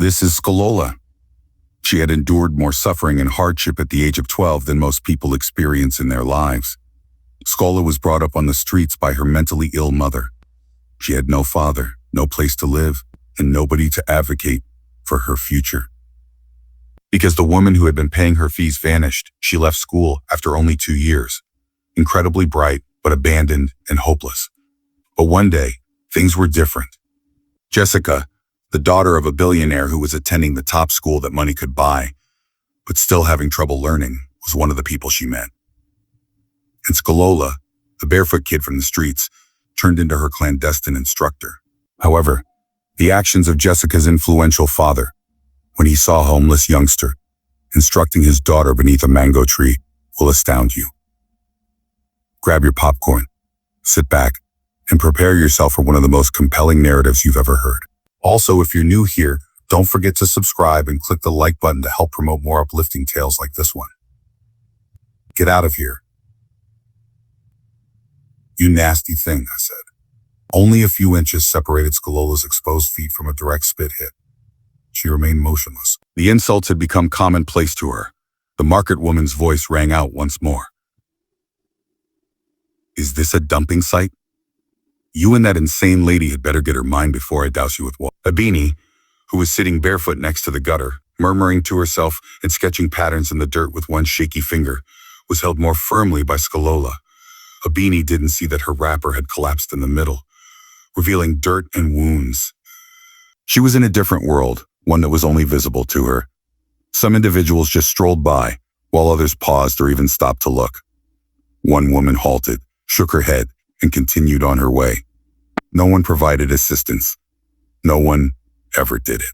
This is Skolola. She had endured more suffering and hardship at the age of 12 than most people experience in their lives. Skola was brought up on the streets by her mentally ill mother. She had no father, no place to live, and nobody to advocate for her future. Because the woman who had been paying her fees vanished, she left school after only 2 years. Incredibly bright, but abandoned and hopeless. But one day, things were different. Jessica, the daughter of a billionaire who was attending the top school that money could buy, but still having trouble learning, was one of the people she met. And Skolola, the barefoot kid from the streets, turned into her clandestine instructor. However, the actions of Jessica's influential father, when he saw a homeless youngster instructing his daughter beneath a mango tree, will astound you. Grab your popcorn, sit back, and prepare yourself for one of the most compelling narratives you've ever heard. Also, if you're new here, don't forget to subscribe and click the like button to help promote more uplifting tales like this one. Get out of here. You nasty thing, I said. Only a few inches separated Skolola's exposed feet from a direct spit hit. She remained motionless. The insults had become commonplace to her. The market woman's voice rang out once more. Is this a dumping site? You and that insane lady had better get her mind before I douse you with water. Abini, who was sitting barefoot next to the gutter, murmuring to herself and sketching patterns in the dirt with one shaky finger, was held more firmly by Skolola. Abini didn't see that her wrapper had collapsed in the middle, revealing dirt and wounds. She was in a different world, one that was only visible to her. Some individuals just strolled by, while others paused or even stopped to look. One woman halted, shook her head, and continued on her way. No one provided assistance. No one ever did it.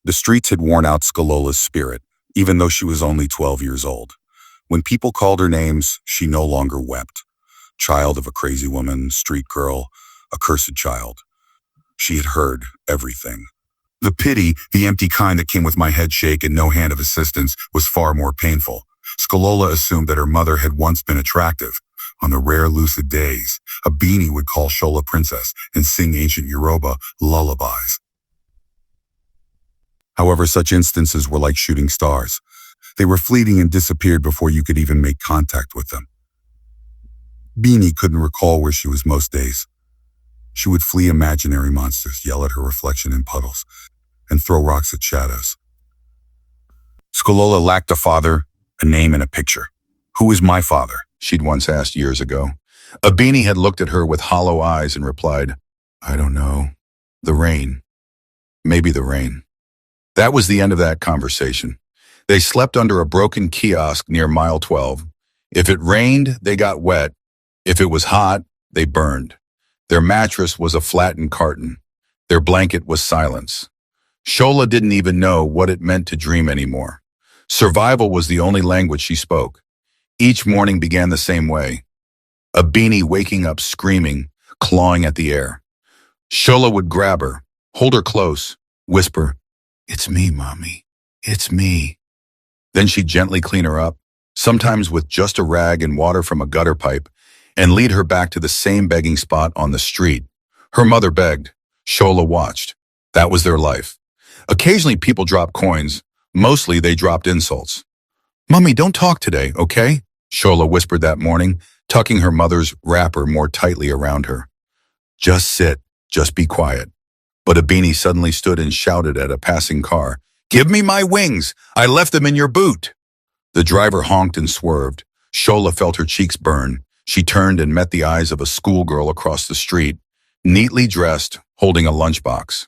The streets had worn out Skolola's spirit, even though she was only 12 years old. When people called her names, she no longer wept. Child of a crazy woman, street girl, accursed child. She had heard everything. The pity, the empty kind that came with my head shake and no hand of assistance, was far more painful. Skolola assumed that her mother had once been attractive. On the rare lucid days, Abini would call Shola princess and sing ancient Yoruba lullabies. However, such instances were like shooting stars. They were fleeting and disappeared before you could even make contact with them. Beanie couldn't recall where she was most days. She would flee imaginary monsters, yell at her reflection in puddles, and throw rocks at shadows. Skolola lacked a father, a name, and a picture. Who is my father? She'd once asked years ago. Abini had looked at her with hollow eyes and replied, I don't know. The rain. Maybe the rain. That was the end of that conversation. They slept under a broken kiosk near mile 12. If it rained, they got wet. If it was hot, they burned. Their mattress was a flattened carton. Their blanket was silence. Shola didn't even know what it meant to dream anymore. Survival was the only language she spoke. Each morning began the same way. Abini waking up screaming, clawing at the air. Shola would grab her, hold her close, whisper, It's me, Mommy. It's me. Then she'd gently clean her up, sometimes with just a rag and water from a gutter pipe, and lead her back to the same begging spot on the street. Her mother begged. Shola watched. That was their life. Occasionally people dropped coins. Mostly they dropped insults. Mommy, don't talk today, okay? Shola whispered that morning, tucking her mother's wrapper more tightly around her. Just sit. Just be quiet. But Abini suddenly stood and shouted at a passing car. Give me my wings! I left them in your boot! The driver honked and swerved. Shola felt her cheeks burn. She turned and met the eyes of a schoolgirl across the street, neatly dressed, holding a lunchbox.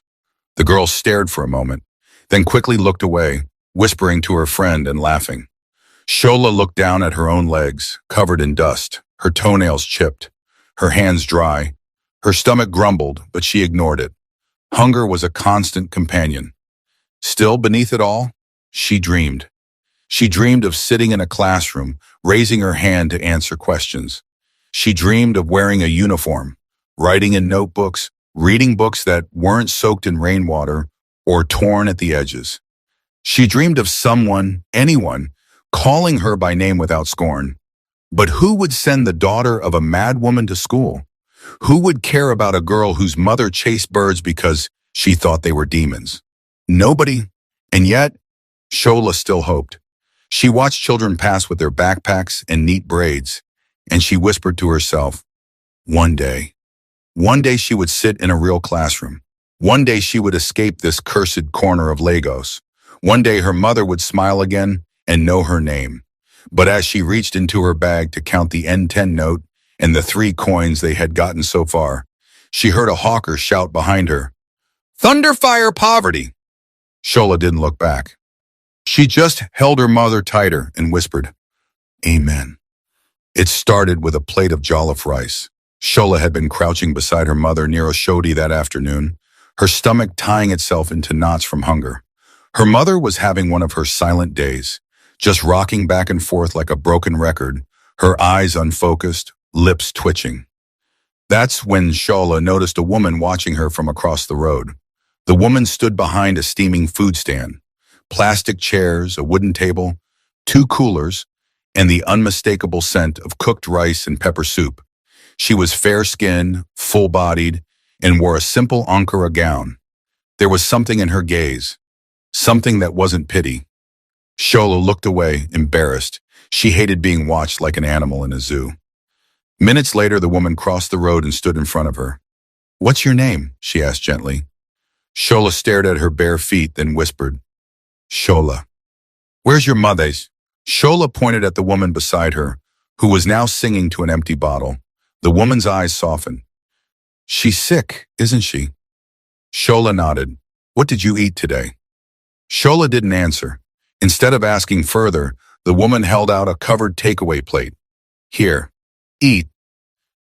The girl stared for a moment, then quickly looked away, whispering to her friend and laughing. Shola looked down at her own legs, covered in dust, her toenails chipped, her hands dry. Her stomach grumbled, but she ignored it. Hunger was a constant companion. Still, beneath it all, she dreamed. She dreamed of sitting in a classroom, raising her hand to answer questions. She dreamed of wearing a uniform, writing in notebooks, reading books that weren't soaked in rainwater or torn at the edges. She dreamed of someone, anyone, calling her by name without scorn. But who would send the daughter of a mad woman to school? Who would care about a girl whose mother chased birds because she thought they were demons? Nobody. And yet, Shola still hoped. She watched children pass with their backpacks and neat braids, and she whispered to herself, one day. One day she would sit in a real classroom. One day she would escape this cursed corner of Lagos. One day her mother would smile again and know her name. But as she reached into her bag to count the N10 note and the 3 coins they had gotten so far, she heard a hawker shout behind her, "Thunderfire poverty!" Shola didn't look back. She just held her mother tighter and whispered, "Amen." It started with a plate of jollof rice. Shola had been crouching beside her mother near a shoddy that afternoon, her stomach tying itself into knots from hunger. Her mother was having one of her silent days, just rocking back and forth like a broken record, her eyes unfocused, lips twitching. That's when Shola noticed a woman watching her from across the road. The woman stood behind a steaming food stand. Plastic chairs, a wooden table, 2 coolers, and the unmistakable scent of cooked rice and pepper soup. She was fair-skinned, full-bodied, and wore a simple Ankara gown. There was something in her gaze, something that wasn't pity. Shola looked away, embarrassed. She hated being watched like an animal in a zoo. Minutes later, the woman crossed the road and stood in front of her. "What's your name?" she asked gently. Shola stared at her bare feet, then whispered, "Shola." "Where's your mother's?" Shola pointed at the woman beside her, who was now singing to an empty bottle. The woman's eyes softened. "She's sick, isn't she?" Shola nodded. "What did you eat today?" Shola didn't answer. Instead of asking further, the woman held out a covered takeaway plate. "Here, eat."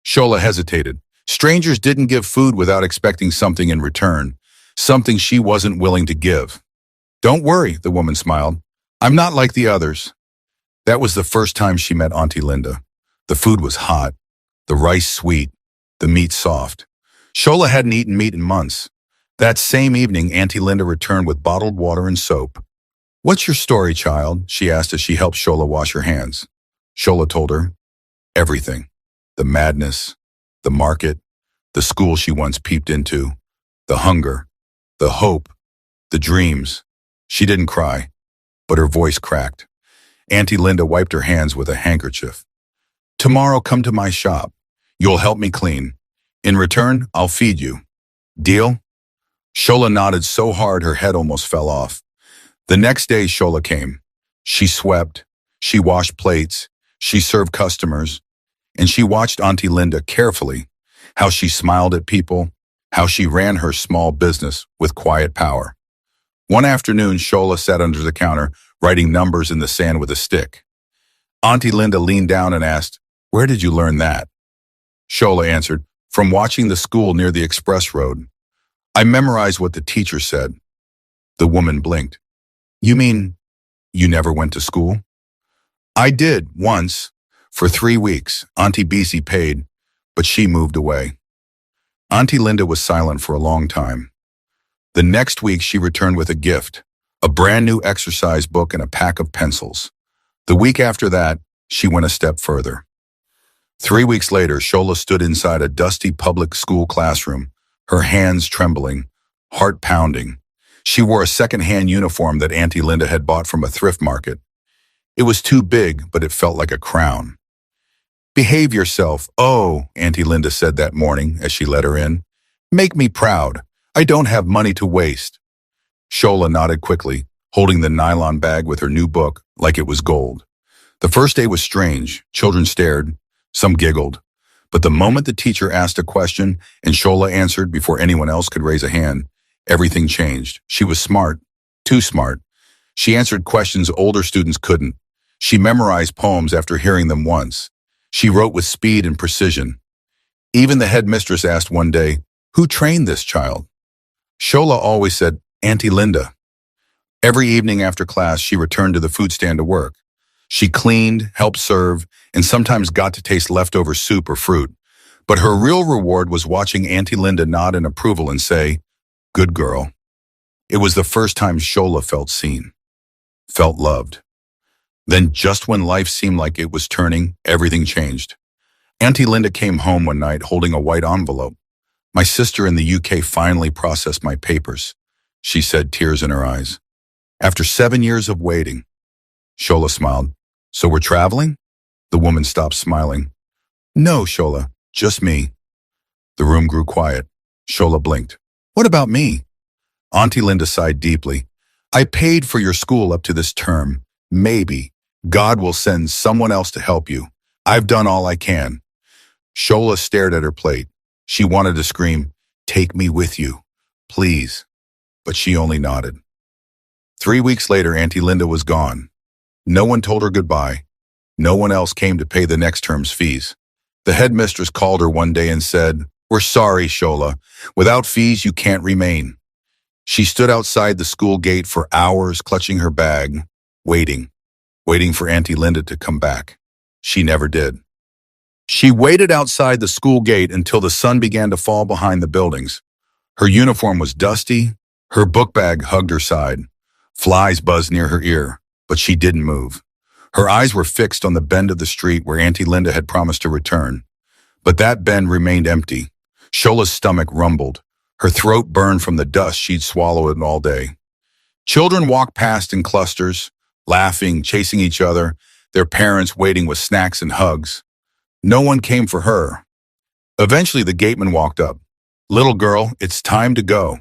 Shola hesitated. Strangers didn't give food without expecting something in return, something she wasn't willing to give. "Don't worry," the woman smiled. "I'm not like the others." That was the first time she met Auntie Linda. The food was hot, the rice sweet, the meat soft. Shola hadn't eaten meat in months. That same evening, Auntie Linda returned with bottled water and soap. "What's your story, child?" she asked as she helped Shola wash her hands. Shola told her everything. The madness, the market, the school she once peeped into, the hunger, the hope, the dreams. She didn't cry, but her voice cracked. Auntie Linda wiped her hands with a handkerchief. "Tomorrow come to my shop. You'll help me clean. In return, I'll feed you. Deal?" Shola nodded so hard her head almost fell off. The next day Shola came. She swept, she washed plates, she served customers, and she watched Auntie Linda carefully, how she smiled at people, how she ran her small business with quiet power. One afternoon, Shola sat under the counter, writing numbers in the sand with a stick. Auntie Linda leaned down and asked, "Where did you learn that?" Shola answered, "From watching the school near the express road. I memorized what the teacher said." The woman blinked. "You mean you never went to school?" "I did, once. For 3 weeks. Auntie Beezy paid, but she moved away." Auntie Linda was silent for a long time. The next week she returned with a gift, a brand new exercise book and a pack of pencils. The week after that, she went a step further. 3 weeks later, Shola stood inside a dusty public school classroom, her hands trembling, heart pounding. She wore a second-hand uniform that Auntie Linda had bought from a thrift market. It was too big, but it felt like a crown. "Behave yourself, oh," Auntie Linda said that morning as she let her in. "Make me proud. I don't have money to waste." Shola nodded quickly, holding the nylon bag with her new book like it was gold. The first day was strange. Children stared. Some giggled. But the moment the teacher asked a question and Shola answered before anyone else could raise a hand, everything changed. She was smart, too smart. She answered questions older students couldn't. She memorized poems after hearing them once. She wrote with speed and precision. Even the headmistress asked one day, "Who trained this child?" Shola always said, "Auntie Linda." Every evening after class, she returned to the food stand to work. She cleaned, helped serve, and sometimes got to taste leftover soup or fruit. But her real reward was watching Auntie Linda nod in approval and say, "Good girl." It was the first time Shola felt seen, felt loved. Then just when life seemed like it was turning, everything changed. Auntie Linda came home one night holding a white envelope. "My sister in the UK finally processed my papers. she said, tears in her eyes. After 7 years of waiting. Shola smiled. So we're traveling? The woman stopped smiling. No, Shola, just me. The room grew quiet. Shola blinked. What about me? Auntie Linda sighed deeply. I paid for your school up to this term. Maybe. God will send someone else to help you. I've done all I can. Shola stared at her plate. She wanted to scream, take me with you, please. But she only nodded. 3 weeks later, Auntie Linda was gone. No one told her goodbye. No one else came to pay the next term's fees. The headmistress called her one day and said, we're sorry, Shola. Without fees, you can't remain. She stood outside the school gate for hours, clutching her bag, waiting for Auntie Linda to come back. She never did. She waited outside the school gate until the sun began to fall behind the buildings. Her uniform was dusty. Her book bag hugged her side. Flies buzzed near her ear, but she didn't move. Her eyes were fixed on the bend of the street where Auntie Linda had promised to return. But that bend remained empty. Shola's stomach rumbled. Her throat burned from the dust she'd swallowed all day. Children walked past in clusters, laughing, chasing each other, their parents waiting with snacks and hugs. No one came for her. Eventually, the gateman walked up. Little girl, it's time to go.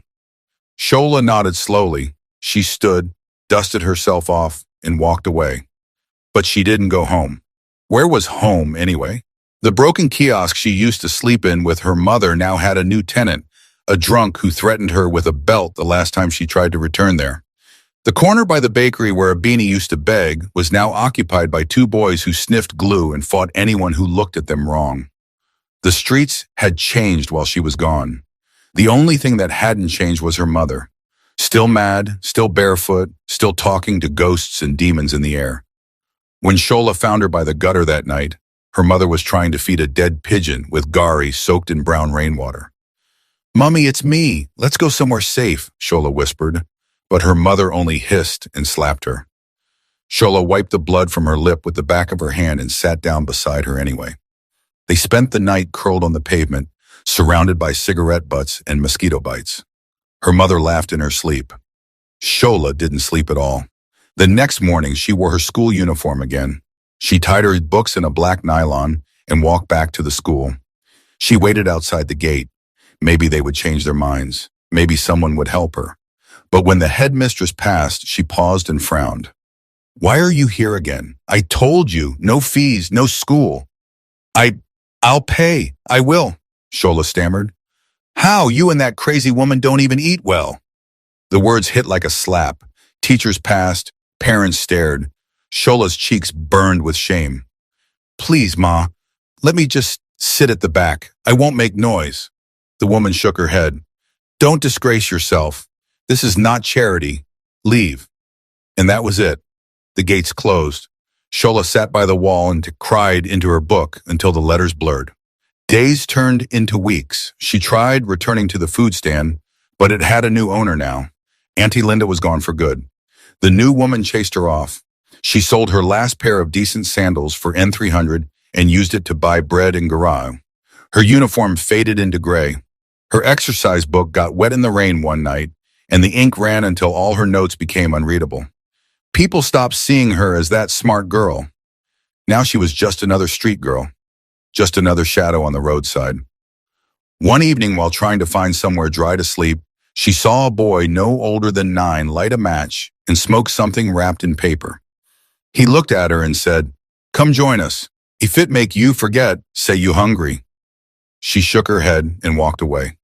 Shola nodded slowly. She stood, dusted herself off, and walked away. But she didn't go home. Where was home, anyway? The broken kiosk she used to sleep in with her mother now had a new tenant, a drunk who threatened her with a belt the last time she tried to return there. The corner by the bakery where a beanie used to beg was now occupied by 2 boys who sniffed glue and fought anyone who looked at them wrong. The streets had changed while she was gone. The only thing that hadn't changed was her mother. Still mad, still barefoot, still talking to ghosts and demons in the air. When Shola found her by the gutter that night, her mother was trying to feed a dead pigeon with gari soaked in brown rainwater. Mummy, it's me. Let's go somewhere safe, Shola whispered, but her mother only hissed and slapped her. Shola wiped the blood from her lip with the back of her hand and sat down beside her anyway. They spent the night curled on the pavement, surrounded by cigarette butts and mosquito bites. Her mother laughed in her sleep. Shola didn't sleep at all. The next morning, she wore her school uniform again. She tied her books in a black nylon and walked back to the school. She waited outside the gate. Maybe they would change their minds. Maybe someone would help her. But when the headmistress passed, she paused and frowned. Why are you here again? I told you, no fees, no school. I'll pay. I will, Shola stammered. How? You and that crazy woman don't even eat well. The words hit like a slap. Teachers passed. Parents stared. Shola's cheeks burned with shame. Please, Ma, let me just sit at the back. I won't make noise. The woman shook her head. Don't disgrace yourself. This is not charity. Leave. And that was it. The gates closed. Shola sat by the wall and cried into her book until the letters blurred. Days turned into weeks. She tried returning to the food stand, but it had a new owner now. Auntie Linda was gone for good. The new woman chased her off. She sold her last pair of decent sandals for N300 and used it to buy bread and garai. Her uniform faded into gray. Her exercise book got wet in the rain one night, and the ink ran until all her notes became unreadable. People stopped seeing her as that smart girl. Now she was just another street girl, just another shadow on the roadside. One evening, while trying to find somewhere dry to sleep, she saw a boy no older than 9 light a match and smoke something wrapped in paper. He looked at her and said, "Come join us. If it make you forget, say you hungry." She shook her head and walked away.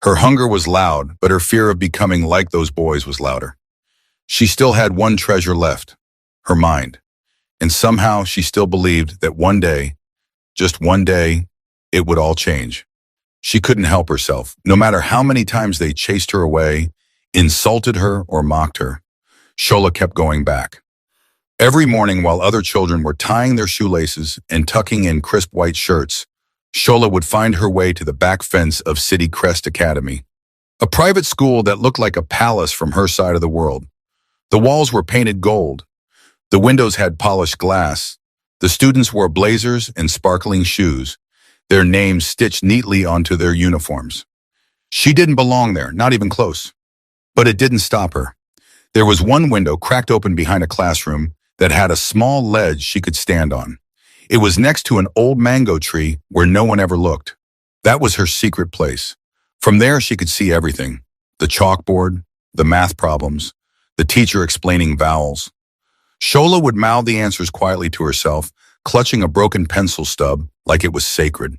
Her hunger was loud, but her fear of becoming like those boys was louder. She still had one treasure left, her mind. And somehow she still believed that one day, just one day, it would all change. She couldn't help herself, no matter how many times they chased her away, insulted her, or mocked her. Shola kept going back. Every morning while other children were tying their shoelaces and tucking in crisp white shirts, Shola would find her way to the back fence of City Crest Academy, a private school that looked like a palace from her side of the world. The walls were painted gold. The windows had polished glass. The students wore blazers and sparkling shoes, their names stitched neatly onto their uniforms. She didn't belong there, not even close. But it didn't stop her. There was one window cracked open behind a classroom that had a small ledge she could stand on. It was next to an old mango tree where no one ever looked. That was her secret place. From there she could see everything. The chalkboard, the math problems, the teacher explaining vowels. Shola would mouth the answers quietly to herself, clutching a broken pencil stub like it was sacred.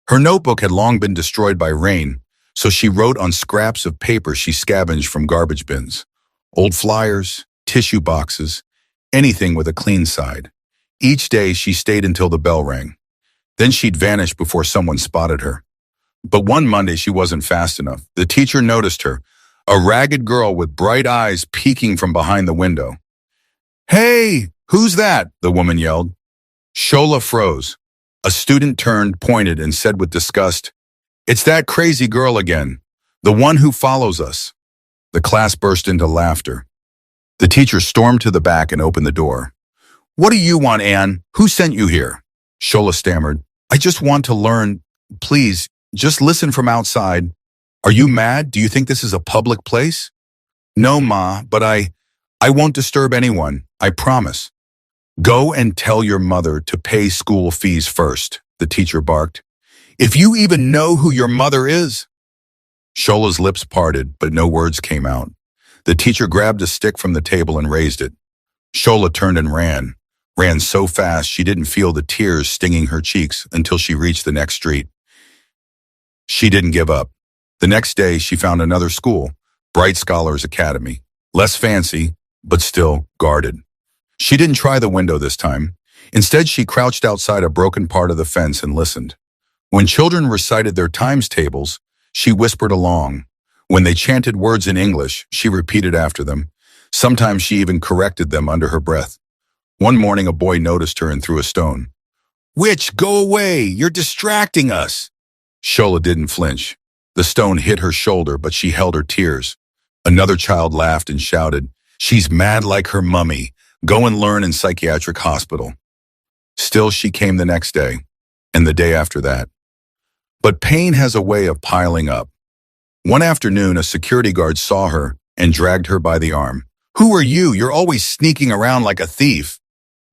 Her notebook had long been destroyed by rain, so she wrote on scraps of paper she scavenged from garbage bins. Old flyers, tissue boxes, anything with a clean side. Each day she stayed until the bell rang. Then she'd vanish before someone spotted her. But one Monday she wasn't fast enough. The teacher noticed her, a ragged girl with bright eyes peeking from behind the window. "Hey, who's that?" the woman yelled. Shola froze. A student turned, pointed, and said with disgust, "It's that crazy girl again, the one who follows us." The class burst into laughter. The teacher stormed to the back and opened the door. "What do you want, Anne? Who sent you here?" Shola stammered. "I just want to learn. Please, just listen from outside." "Are you mad? Do you think this is a public place?" "No, Ma, but I won't disturb anyone. I promise." "Go and tell your mother to pay school fees first," the teacher barked. "If you even know who your mother is." Shola's lips parted, but no words came out. The teacher grabbed a stick from the table and raised it. Shola turned and ran so fast she didn't feel the tears stinging her cheeks until she reached the next street. She didn't give up. The next day, she found another school, Bright Scholars Academy. Less fancy, but still guarded. She didn't try the window this time. Instead, she crouched outside a broken part of the fence and listened. When children recited their times tables, she whispered along. When they chanted words in English, she repeated after them. Sometimes she even corrected them under her breath. One morning, a boy noticed her and threw a stone. "Witch, go away! You're distracting us!" Shola didn't flinch. The stone hit her shoulder, but she held her tears. Another child laughed and shouted, "She's mad like her mummy. Go and learn in psychiatric hospital." Still, she came the next day, and the day after that. But pain has a way of piling up. One afternoon, a security guard saw her and dragged her by the arm. "Who are you? You're always sneaking around like a thief."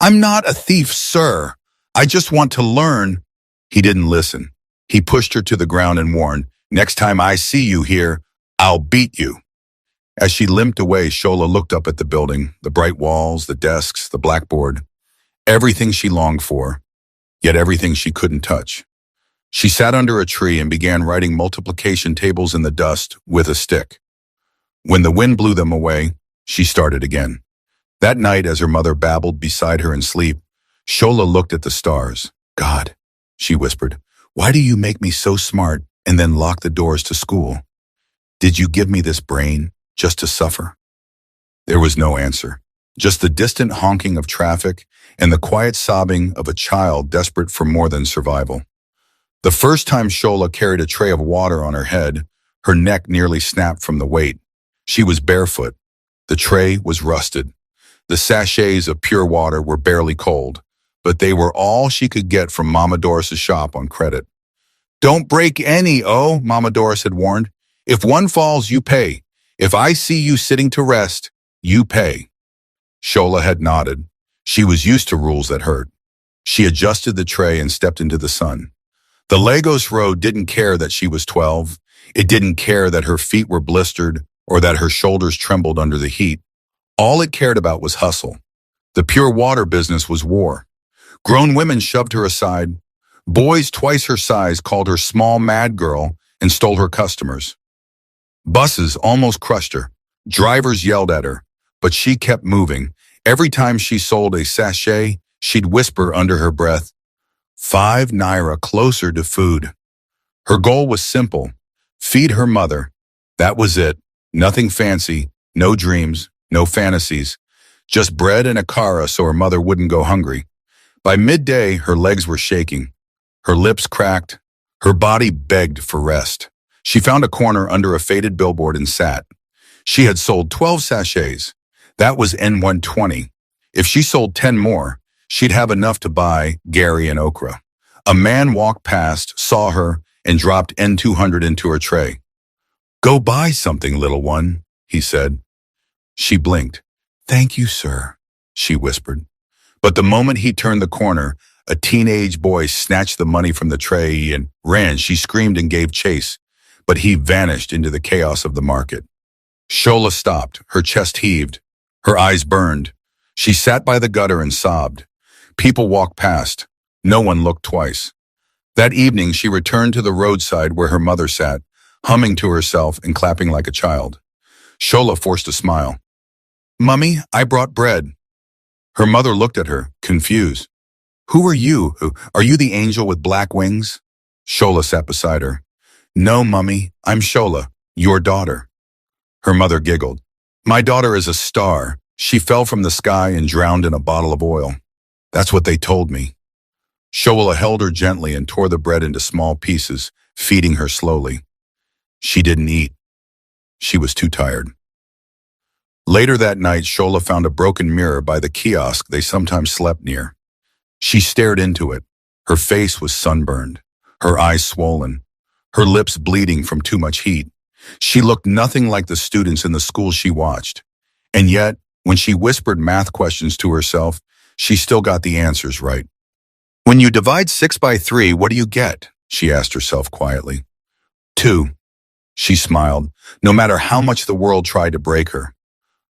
"I'm not a thief, sir. I just want to learn." He didn't listen. He pushed her to the ground and warned, "Next time I see you here, I'll beat you." As she limped away, Shola looked up at the building, the bright walls, the desks, the blackboard. Everything she longed for, yet everything she couldn't touch. She sat under a tree and began writing multiplication tables in the dust with a stick. When the wind blew them away, she started again. That night, as her mother babbled beside her in sleep, Shola looked at the stars. "God," she whispered, "why do you make me so smart and then lock the doors to school? Did you give me this brain just to suffer?" There was no answer, just the distant honking of traffic and the quiet sobbing of a child desperate for more than survival. The first time Shola carried a tray of water on her head, her neck nearly snapped from the weight. She was barefoot. The tray was rusted. The sachets of pure water were barely cold, but they were all she could get from Mama Doris's shop on credit. "Don't break any, Mama Doris had warned. "If one falls, you pay. If I see you sitting to rest, you pay." Shola had nodded. She was used to rules that hurt. She adjusted the tray and stepped into the sun. The Lagos road didn't care that she was 12. It didn't care that her feet were blistered or that her shoulders trembled under the heat. All it cared about was hustle. The pure water business was war. Grown women shoved her aside. Boys twice her size called her small mad girl and stole her customers. Buses almost crushed her. Drivers yelled at her, but she kept moving. Every time she sold a sachet, she'd whisper under her breath, 5 naira closer to food. Her goal was simple: feed her mother. That was it. Nothing fancy, no dreams, no fantasies. Just bread and a kara so her mother wouldn't go hungry. By midday, her legs were shaking. Her lips cracked. Her body begged for rest. She found a corner under a faded billboard and sat. She had sold 12 sachets. That was N120. If she sold 10 more, she'd have enough to buy Gary and okra. A man walked past, saw her, and dropped N200 into her tray. "Go buy something, little one. he said. She blinked. Thank you, sir, she whispered. But the moment he turned the corner, a teenage boy snatched the money from the tray and ran. She screamed and gave chase, but he vanished into the chaos of the market. Shola stopped, her chest heaved, her eyes burned. She sat by the gutter and sobbed. People walked past. No one looked twice. That evening, she returned to the roadside where her mother sat, humming to herself and clapping like a child. Shola forced a smile. Mummy, I brought bread. Her mother looked at her, confused. Who are you? Are you the angel with black wings? Shola sat beside her. No, Mummy, I'm Shola, your daughter. Her mother giggled. My daughter is a star. She fell from the sky and drowned in a bottle of oil. That's what they told me. Shola held her gently and tore the bread into small pieces, feeding her slowly. She didn't eat. She was too tired. Later that night, Shola found a broken mirror by the kiosk they sometimes slept near. She stared into it. Her face was sunburned, her eyes swollen, her lips bleeding from too much heat. She looked nothing like the students in the school she watched. And yet, when she whispered math questions to herself, she still got the answers right. When you divide 6 by 3, what do you get? She asked herself quietly. 2. She smiled, no matter how much the world tried to break her.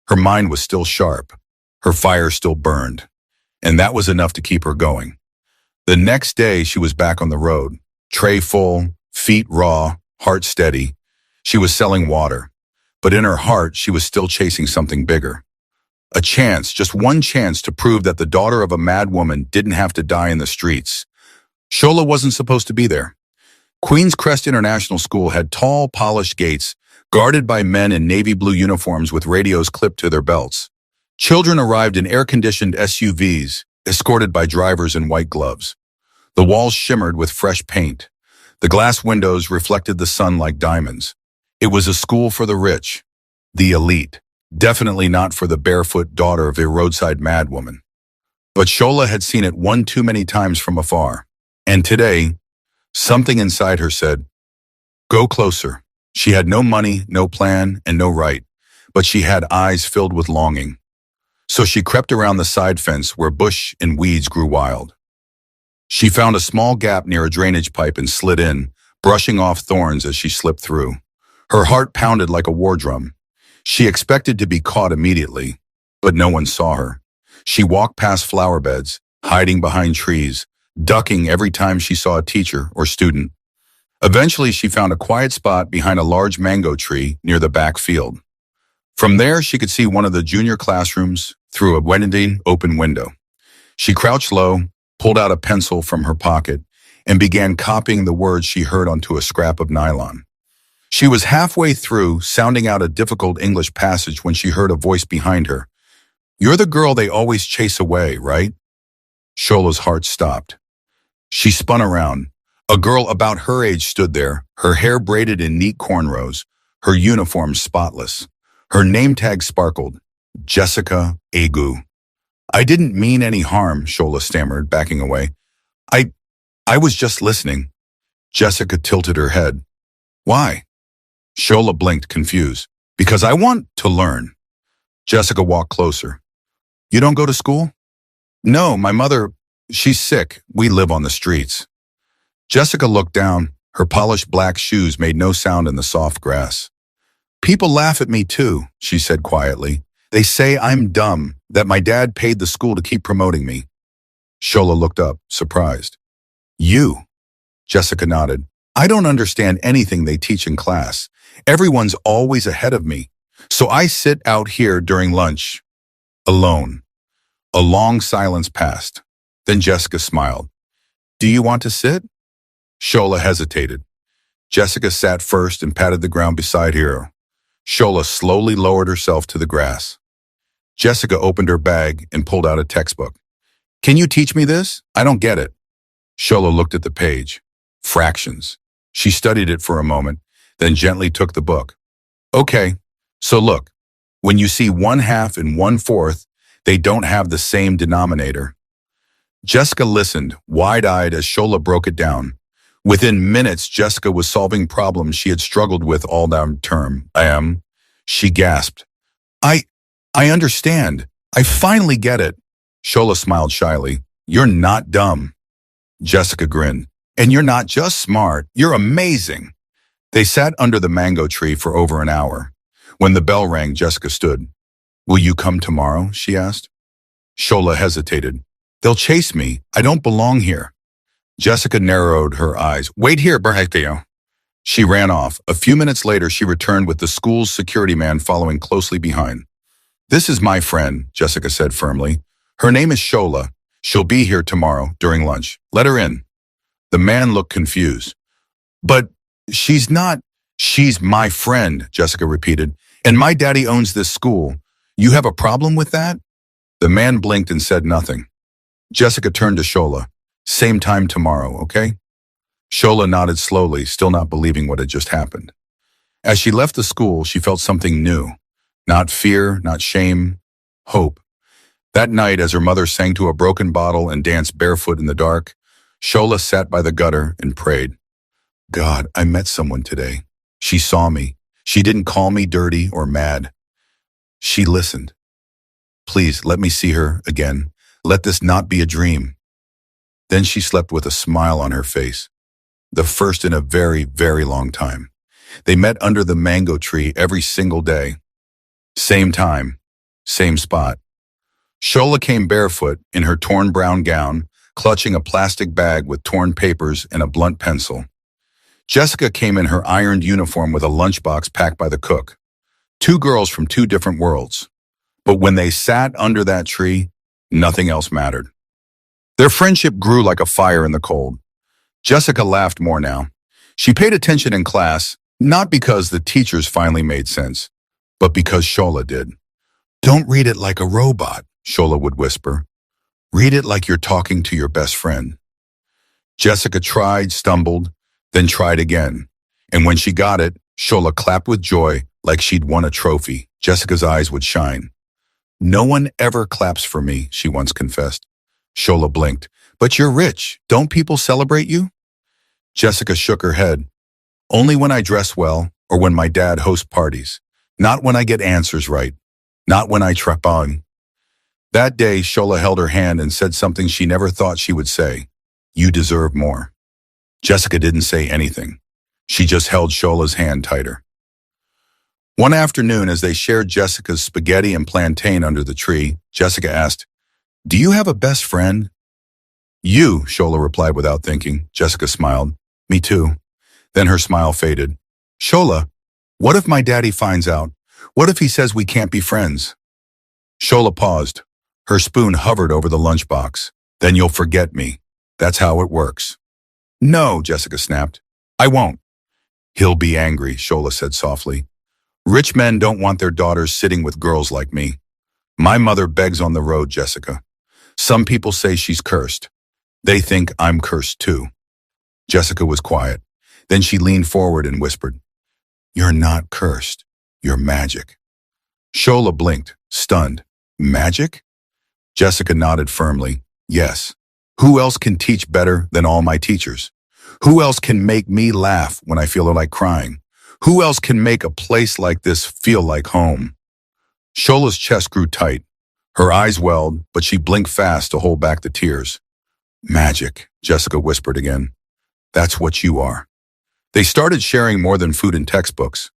Her mind was still sharp. Her fire still burned. And that was enough to keep her going. The next day, she was back on the road, tray full, feet raw, heart steady. She was selling water. But in her heart, she was still chasing something bigger. A chance, just one chance to prove that the daughter of a mad woman didn't have to die in the streets. Shola wasn't supposed to be there. Queen's Crest International School had tall, polished gates, guarded by men in navy blue uniforms with radios clipped to their belts. Children arrived in air-conditioned SUVs, escorted by drivers in white gloves. The walls shimmered with fresh paint. The glass windows reflected the sun like diamonds. It was a school for the rich, the elite, definitely not for the barefoot daughter of a roadside madwoman. But Shola had seen it one too many times from afar. And today, something inside her said, go closer. She had no money, no plan, and no right, but she had eyes filled with longing. So she crept around the side fence where bush and weeds grew wild. She found a small gap near a drainage pipe and slid in, brushing off thorns as she slipped through. Her heart pounded like a war drum. She expected to be caught immediately, but no one saw her. She walked past flower beds, hiding behind trees, ducking every time she saw a teacher or student. Eventually, she found a quiet spot behind a large mango tree near the back field. From there, she could see one of the junior classrooms through a winding open window. She crouched low, pulled out a pencil from her pocket, and began copying the words she heard onto a scrap of nylon. She was halfway through, sounding out a difficult English passage when she heard a voice behind her. You're the girl they always chase away, right? Shola's heart stopped. She spun around. A girl about her age stood there, her hair braided in neat cornrows, her uniform spotless. Her name tag sparkled, Jessica Agu. I didn't mean any harm, Shola stammered, backing away. I was just listening. Jessica tilted her head. Why? Shola blinked, confused. Because I want to learn. Jessica walked closer. You don't go to school? No, my mother, she's sick. We live on the streets. Jessica looked down. Her polished black shoes made no sound in the soft grass. People laugh at me too, she said quietly. They say I'm dumb, that my dad paid the school to keep promoting me. Shola looked up, surprised. You? Jessica nodded. I don't understand anything they teach in class. Everyone's always ahead of me. So I sit out here during lunch, alone. A long silence passed. Then Jessica smiled. Do you want to sit? Shola hesitated. Jessica sat first and patted the ground beside her. Shola slowly lowered herself to the grass. Jessica opened her bag and pulled out a textbook. Can you teach me this? I don't get it. Shola looked at the page. Fractions. She studied it for a moment, then gently took the book. Okay, so look, when you see 1/2 and 1/4, they don't have the same denominator. Jessica listened, wide-eyed as Shola broke it down. Within minutes, Jessica was solving problems she had struggled with all down term. She gasped. I, I understand. I finally get it. Shola smiled shyly. You're not dumb. Jessica grinned. And you're not just smart, you're amazing. They sat under the mango tree for over an hour. When the bell rang, Jessica stood. Will you come tomorrow? She asked. Shola hesitated. They'll chase me. I don't belong here. Jessica narrowed her eyes. Wait here, Berhecteo. She ran off. A few minutes later, she returned with the school's security man following closely behind. This is my friend, Jessica said firmly. Her name is Shola. She'll be here tomorrow during lunch. Let her in. The man looked confused. But she's not. She's my friend, Jessica repeated. And my daddy owns this school. You have a problem with that? The man blinked and said nothing. Jessica turned to Shola. Same time tomorrow, okay? Shola nodded slowly, still not believing what had just happened. As she left the school, she felt something new. Not fear, not shame, hope. That night, as her mother sang to a broken bottle and danced barefoot in the dark, Shola sat by the gutter and prayed. God, I met someone today. She saw me. She didn't call me dirty or mad. She listened. Please, let me see her again. Let this not be a dream. Then she slept with a smile on her face. The first in a very, very long time. They met under the mango tree every single day. Same time, same spot. Shola came barefoot in her torn brown gown, clutching a plastic bag with torn papers and a blunt pencil. Jessica came in her ironed uniform with a lunchbox packed by the cook. Two girls from two different worlds. But when they sat under that tree, nothing else mattered. Their friendship grew like a fire in the cold. Jessica laughed more now. She paid attention in class, not because the teachers finally made sense, but because Shola did. Don't read it like a robot, Shola would whisper. Read it like you're talking to your best friend. Jessica tried, stumbled, then tried again. And when she got it, Shola clapped with joy like she'd won a trophy. Jessica's eyes would shine. No one ever claps for me, she once confessed. Shola blinked. But you're rich. Don't people celebrate you? Jessica shook her head. Only when I dress well or when my dad hosts parties. Not when I get answers right. Not when I trap on. That day, Shola held her hand and said something she never thought she would say. You deserve more. Jessica didn't say anything. She just held Shola's hand tighter. One afternoon, as they shared Jessica's spaghetti and plantain under the tree, Jessica asked, Do you have a best friend? You, Shola replied without thinking. Jessica smiled. Me too. Then her smile faded. Shola, what if my daddy finds out? What if he says we can't be friends? Shola paused. Her spoon hovered over the lunchbox. Then you'll forget me. That's how it works. No, Jessica snapped. I won't. He'll be angry, Shola said softly. Rich men don't want their daughters sitting with girls like me. My mother begs on the road, Jessica. Some people say she's cursed. They think I'm cursed too. Jessica was quiet. Then she leaned forward and whispered, You're not cursed. You're magic. Shola blinked, stunned. Magic? Jessica nodded firmly. Yes. Who else can teach better than all my teachers? Who else can make me laugh when I feel like crying? Who else can make a place like this feel like home? Shola's chest grew tight. Her eyes welled, but she blinked fast to hold back the tears. Magic, Jessica whispered again. That's what you are. They started sharing more than food and textbooks.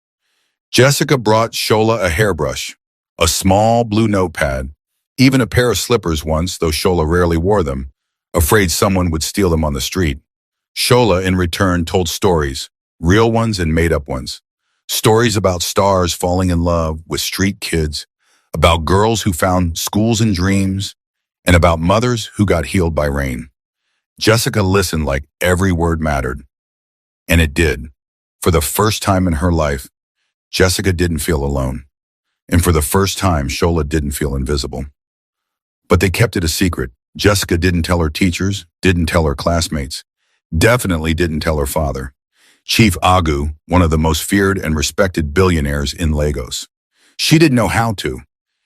Jessica brought Shola a hairbrush, a small blue notepad, even a pair of slippers once, though Shola rarely wore them, afraid someone would steal them on the street. Shola, in return, told stories, real ones and made-up ones. Stories about stars falling in love with street kids, about girls who found schools and dreams, and about mothers who got healed by rain. Jessica listened like every word mattered. And it did. For the first time in her life, Jessica didn't feel alone. And for the first time, Shola didn't feel invisible. But they kept it a secret. Jessica didn't tell her teachers, didn't tell her classmates, definitely didn't tell her father. Chief Agu, one of the most feared and respected billionaires in Lagos. She didn't know how to.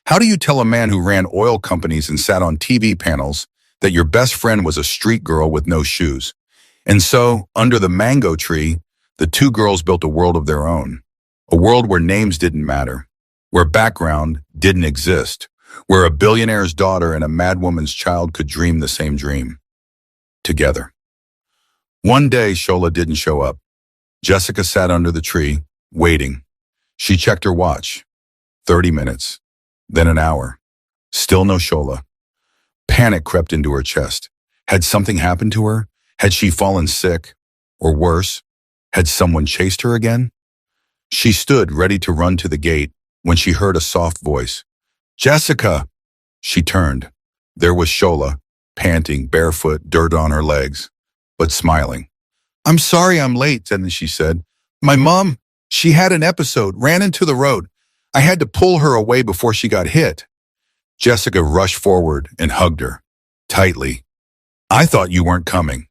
How do you tell a man who ran oil companies and sat on TV panels that your best friend was a street girl with no shoes? And so, under the mango tree, the two girls built a world of their own. A world where names didn't matter, where background didn't exist, where a billionaire's daughter and a madwoman's child could dream the same dream together. One day, Shola didn't show up. Jessica sat under the tree, waiting. She checked her watch. 30 minutes, then an hour. Still no Shola. Panic crept into her chest. Had something happened to her? Had she fallen sick? Or worse, had someone chased her again? She stood ready to run to the gate when she heard a soft voice. Jessica! She turned. There was Shola, panting, barefoot, dirt on her legs, but smiling. I'm sorry I'm late, then she said. My mom, she had an episode, ran into the road. I had to pull her away before she got hit. Jessica rushed forward and hugged her, tightly. I thought you weren't coming.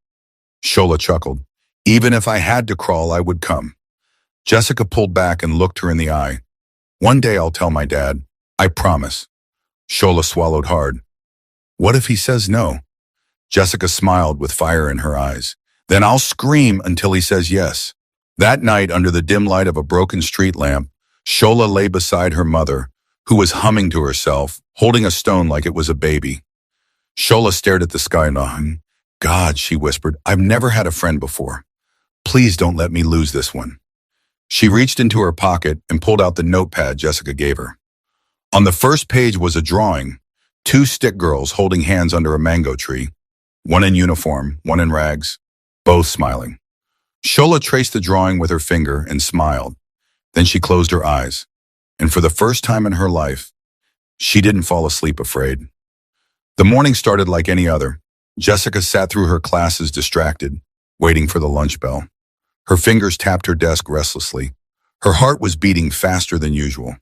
Shola chuckled. Even if I had to crawl, I would come. Jessica pulled back and looked her in the eye. One day I'll tell my dad. I promise. Shola swallowed hard. What if he says no? Jessica smiled with fire in her eyes. Then I'll scream until he says yes. That night, under the dim light of a broken street lamp, Shola lay beside her mother, who was humming to herself, holding a stone like it was a baby. Shola stared at the sky, gnawing. God, she whispered, I've never had a friend before. Please don't let me lose this one. She reached into her pocket and pulled out the notepad Jessica gave her. On the first page was a drawing, 2 stick girls holding hands under a mango tree, one in uniform, one in rags, both smiling. Shola traced the drawing with her finger and smiled. Then she closed her eyes, and for the first time in her life, she didn't fall asleep afraid. The morning started like any other. Jessica sat through her classes distracted, waiting for the lunch bell. Her fingers tapped her desk restlessly. Her heart was beating faster than usual.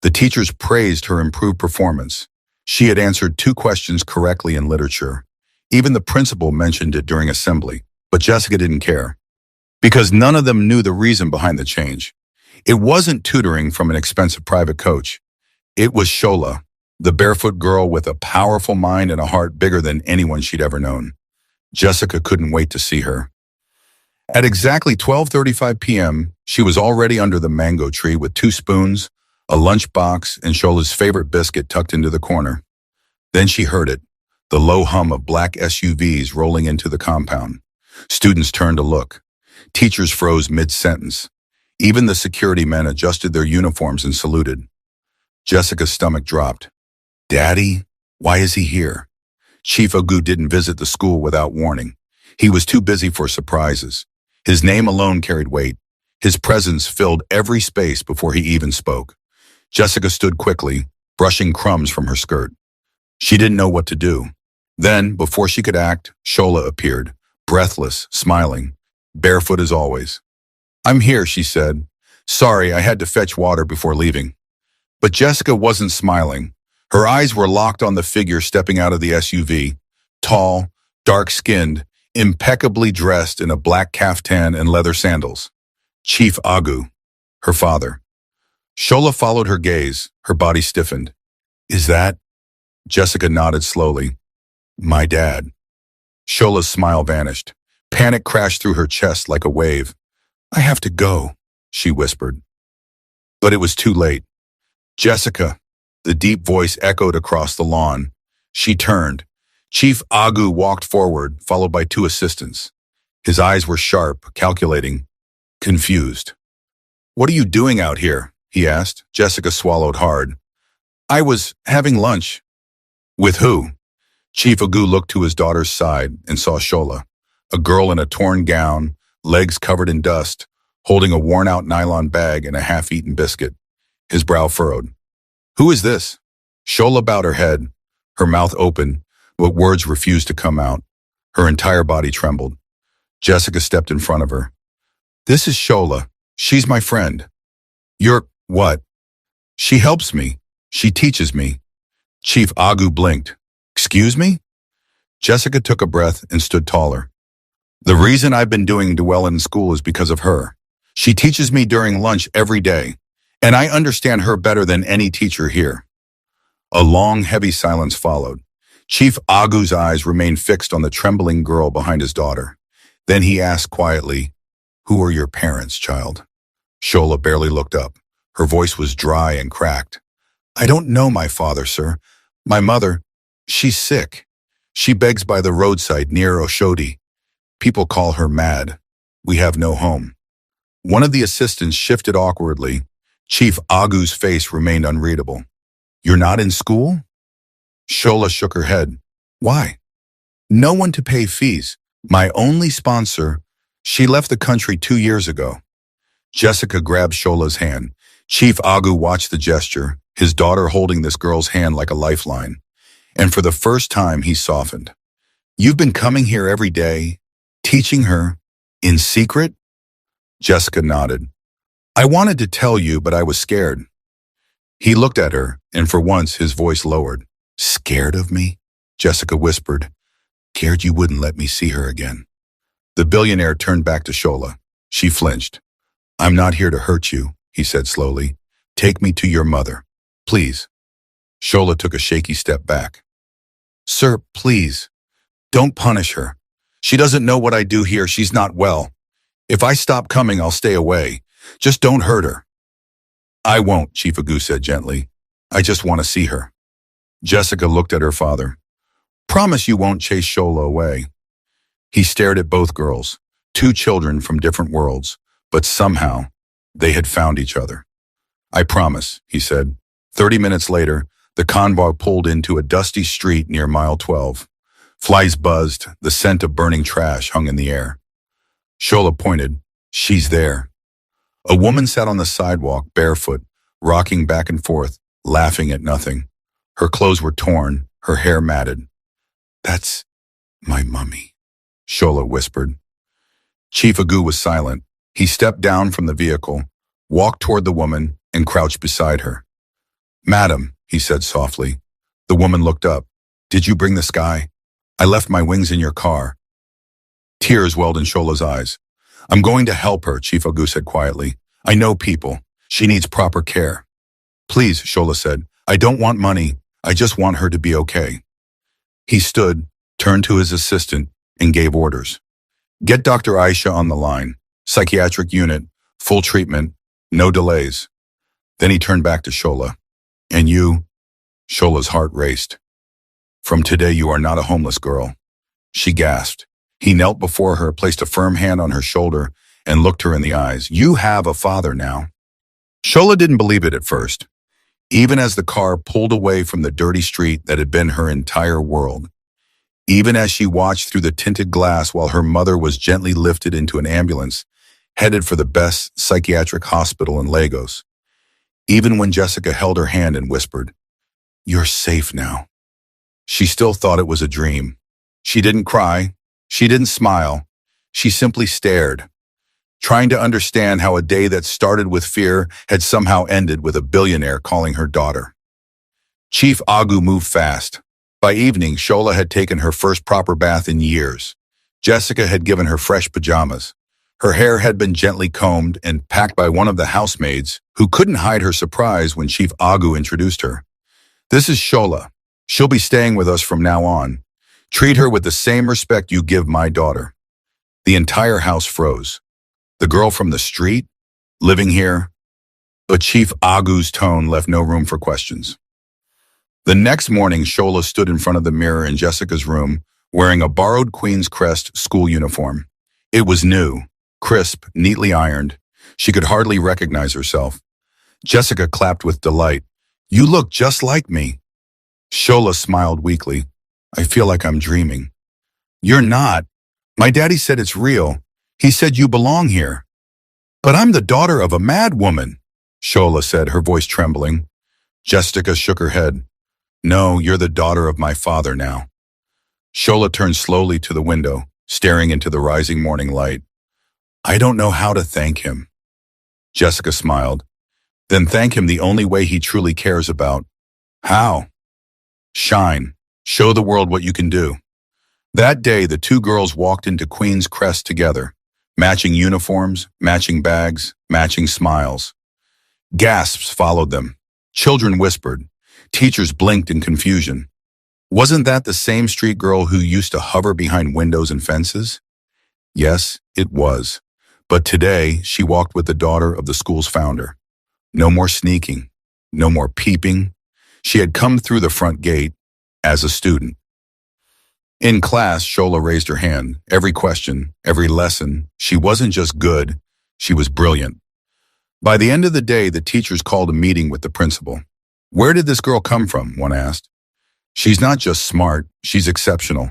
The teachers praised her improved performance. She had answered 2 questions correctly in literature. Even the principal mentioned it during assembly, but Jessica didn't care, because none of them knew the reason behind the change. It wasn't tutoring from an expensive private coach. It was Shola, the barefoot girl with a powerful mind and a heart bigger than anyone she'd ever known. Jessica couldn't wait to see her. At exactly 12:35 p.m., she was already under the mango tree with 2 spoons, a lunch box, and Shola's favorite biscuit tucked into the corner. Then she heard it, the low hum of black SUVs rolling into the compound. Students turned to look. Teachers froze mid-sentence. Even the security men adjusted their uniforms and saluted. Jessica's stomach dropped. Daddy? Why is he here? Chief Agu didn't visit the school without warning. He was too busy for surprises. His name alone carried weight. His presence filled every space before he even spoke. Jessica stood quickly, brushing crumbs from her skirt. She didn't know what to do. Then, before she could act, Shola appeared, breathless, smiling, barefoot as always. I'm here, she said. Sorry, I had to fetch water before leaving. But Jessica wasn't smiling. Her eyes were locked on the figure stepping out of the SUV, tall, dark-skinned, impeccably dressed in a black caftan and leather sandals. Chief Agu, her father. Shola followed her gaze, her body stiffened. Is that? Jessica nodded slowly. My dad. Shola's smile vanished. Panic crashed through her chest like a wave. I have to go, she whispered. But it was too late. Jessica, the deep voice echoed across the lawn. She turned. Chief Agu walked forward, followed by 2 assistants. His eyes were sharp, calculating, confused. What are you doing out here? He asked. Jessica swallowed hard. I was having lunch. With who? Chief Agu looked to his daughter's side and saw Shola, a girl in a torn gown, legs covered in dust, holding a worn-out nylon bag and a half-eaten biscuit. His brow furrowed. Who is this? Shola bowed her head, her mouth open, but words refused to come out. Her entire body trembled. Jessica stepped in front of her. This is Shola. She's my friend. You're what? She helps me. She teaches me. Chief Agu blinked. Excuse me? Jessica took a breath and stood taller. The reason I've been doing well in school is because of her. She teaches me during lunch every day, and I understand her better than any teacher here. A long, heavy silence followed. Chief Agu's eyes remained fixed on the trembling girl behind his daughter. Then he asked quietly, Who are your parents, child? Shola barely looked up. Her voice was dry and cracked. I don't know my father, sir. My mother, she's sick. She begs by the roadside near Oshodi. People call her mad. We have no home. One of the assistants shifted awkwardly. Chief Agu's face remained unreadable. You're not in school? Shola shook her head. Why? No one to pay fees. My only sponsor, she left the country 2 years ago. Jessica grabbed Shola's hand. Chief Agu watched the gesture, his daughter holding this girl's hand like a lifeline. And for the first time, he softened. You've been coming here every day, teaching her, in secret? Jessica nodded. I wanted to tell you, but I was scared. He looked at her, and for once his voice lowered. Scared of me? Jessica whispered. Scared you wouldn't let me see her again. The billionaire turned back to Shola. She flinched. I'm not here to hurt you, he said slowly. Take me to your mother, please. Shola took a shaky step back. Sir, please, don't punish her. She doesn't know what I do here. She's not well. If I stop coming, I'll stay away. Just don't hurt her. I won't, Chief Agu said gently. I just want to see her. Jessica looked at her father. Promise you won't chase Shola away. He stared at both girls, two children from different worlds, but somehow they had found each other. I promise, he said. 30 minutes later, the convoy pulled into a dusty street near mile 12. Flies buzzed, the scent of burning trash hung in the air. Shola pointed. She's there. A woman sat on the sidewalk, barefoot, rocking back and forth, laughing at nothing. Her clothes were torn, her hair matted. That's my mummy, Shola whispered. Chief Agu was silent. He stepped down from the vehicle, walked toward the woman, and crouched beside her. Madam, he said softly. The woman looked up. Did you bring the sky? I left my wings in your car. Tears welled in Shola's eyes. I'm going to help her, Chief Agu said quietly. I know people. She needs proper care. Please, Shola said. I don't want money. I just want her to be okay. He stood, turned to his assistant, and gave orders. Get Dr. Aisha on the line. Psychiatric unit, full treatment, no delays. Then he turned back to Shola. And you? Shola's heart raced. From today, you are not a homeless girl. She gasped. He knelt before her, placed a firm hand on her shoulder, and looked her in the eyes. You have a father now. Shola didn't believe it at first, even as the car pulled away from the dirty street that had been her entire world. Even as she watched through the tinted glass while her mother was gently lifted into an ambulance, headed for the best psychiatric hospital in Lagos. Even when Jessica held her hand and whispered, You're safe now. She still thought it was a dream. She didn't cry. She didn't smile. She simply stared, trying to understand how a day that started with fear had somehow ended with a billionaire calling her daughter. Chief Agu moved fast. By evening, Shola had taken her first proper bath in years. Jessica had given her fresh pajamas. Her hair had been gently combed and packed by one of the housemaids, who couldn't hide her surprise when Chief Agu introduced her. This is Shola. She'll be staying with us from now on. Treat her with the same respect you give my daughter. The entire house froze. The girl from the street, living here, but Chief Agu's tone left no room for questions. The next morning, Shola stood in front of the mirror in Jessica's room, wearing a borrowed Queen's Crest school uniform. It was new, crisp, neatly ironed. She could hardly recognize herself. Jessica clapped with delight. You look just like me. Shola smiled weakly. I feel like I'm dreaming. You're not. My daddy said it's real. He said you belong here. But I'm the daughter of a mad woman, Shola said, her voice trembling. Jessica shook her head. No, you're the daughter of my father now. Shola turned slowly to the window, staring into the rising morning light. I don't know how to thank him. Jessica smiled. Then thank him the only way he truly cares about. How? Shine. Show the world what you can do. That day, the two girls walked into Queen's Crest together, matching uniforms, matching bags, matching smiles. Gasps followed them. Children whispered. Teachers blinked in confusion. Wasn't that the same street girl who used to hover behind windows and fences? Yes, it was. But today, she walked with the daughter of the school's founder. No more sneaking. No more peeping. She had come through the front gate as a student. In class, Shola raised her hand. Every question, every lesson. She wasn't just good, she was brilliant. By the end of the day, the teachers called a meeting with the principal. Where did this girl come from? One asked. She's not just smart, she's exceptional.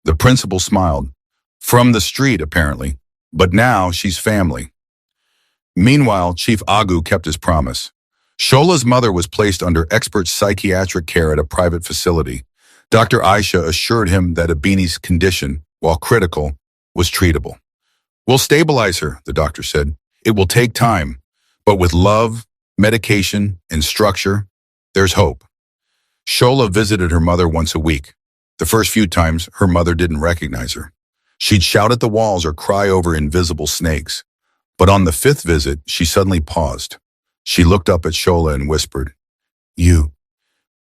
The principal smiled. From the street, apparently. But now she's family. Meanwhile, Chief Agu kept his promise. Shola's mother was placed under expert psychiatric care at a private facility. Dr. Aisha assured him that Abini's condition, while critical, was treatable. We'll stabilize her, the doctor said. It will take time, but with love, medication, and structure, there's hope. Shola visited her mother once a week. The first few times, her mother didn't recognize her. She'd shout at the walls or cry over invisible snakes. But on the fifth visit, she suddenly paused. She looked up at Shola and whispered,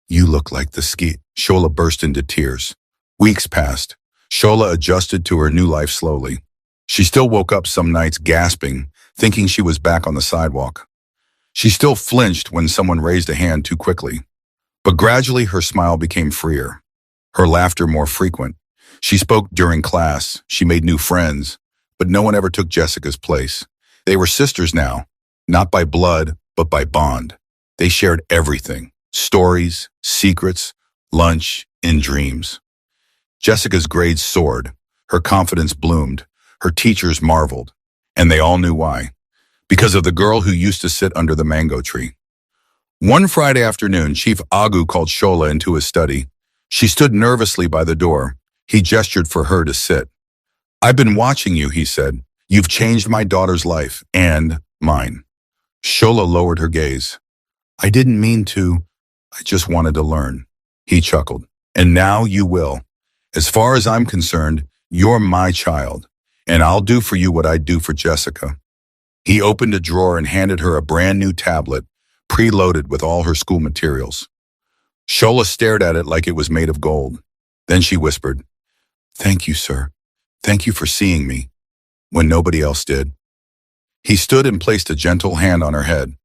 You look like the ski. Shola burst into tears. Weeks passed. Shola adjusted to her new life slowly. She still woke up some nights gasping, thinking she was back on the sidewalk. She still flinched when someone raised a hand too quickly. But gradually her smile became freer, her laughter more frequent. She spoke during class, she made new friends, but no one ever took Jessica's place. They were sisters now, not by blood, but by bond. They shared everything, stories, secrets, lunch, and dreams. Jessica's grades soared, her confidence bloomed, her teachers marveled, and they all knew why. Because of the girl who used to sit under the mango tree. One Friday afternoon, Chief Agu called Shola into his study. She stood nervously by the door. He gestured for her to sit. I've been watching you, he said. You've changed my daughter's life, and mine. Shola lowered her gaze. I didn't mean to. I just wanted to learn. He chuckled. And now you will. As far as I'm concerned, you're my child, and I'll do for you what I'd do for Jessica. He opened a drawer and handed her a brand new tablet, preloaded with all her school materials. Shola stared at it like it was made of gold. Then she whispered, Thank you, sir. Thank you for seeing me, when nobody else did. He stood and placed a gentle hand on her head.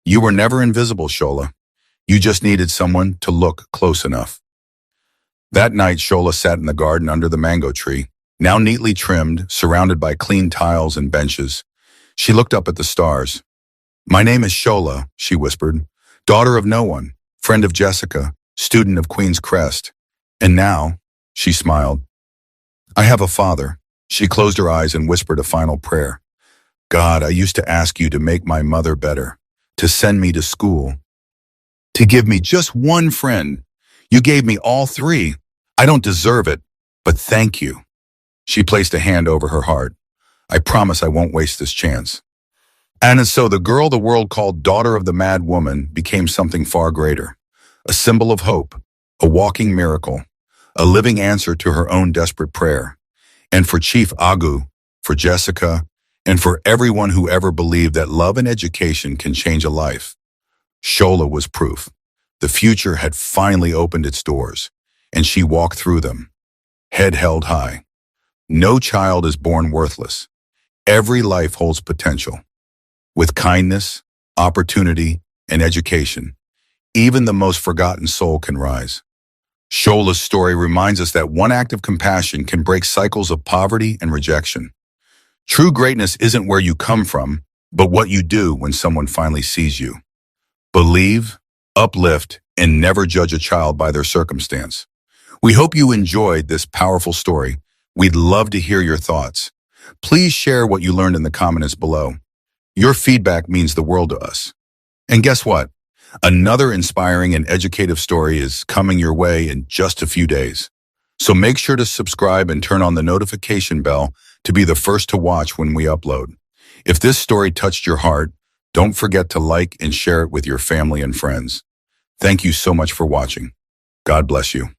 You were never invisible, Shola. You just needed someone to look close enough. That night, Shola sat in the garden under the mango tree, now neatly trimmed, surrounded by clean tiles and benches. She looked up at the stars. My name is Shola, she whispered, daughter of no one, friend of Jessica, student of Queen's Crest. And now, she smiled, I have a father. She closed her eyes and whispered a final prayer. God, I used to ask you to make my mother better, to send me to school, to give me just one friend. You gave me all three. I don't deserve it, but thank you. She placed a hand over her heart. I promise I won't waste this chance. And so the girl the world called daughter of the mad woman became something far greater, a symbol of hope, a walking miracle, a living answer to her own desperate prayer. And for Chief Agu, for Jessica, and for everyone who ever believed that love and education can change a life, Shola was proof. The future had finally opened its doors, and she walked through them, head held high. No child is born worthless. Every life holds potential. With kindness, opportunity, and education, even the most forgotten soul can rise. Shola's story reminds us that one act of compassion can break cycles of poverty and rejection. True greatness isn't where you come from, but what you do when someone finally sees you. Believe, uplift, and never judge a child by their circumstance. We hope you enjoyed this powerful story. We'd love to hear your thoughts. Please share what you learned in the comments below. Your feedback means the world to us. And guess what? Another inspiring and educative story is coming your way in just a few days. So make sure to subscribe and turn on the notification bell to be the first to watch when we upload. If this story touched your heart, don't forget to like and share it with your family and friends. Thank you so much for watching. God bless you.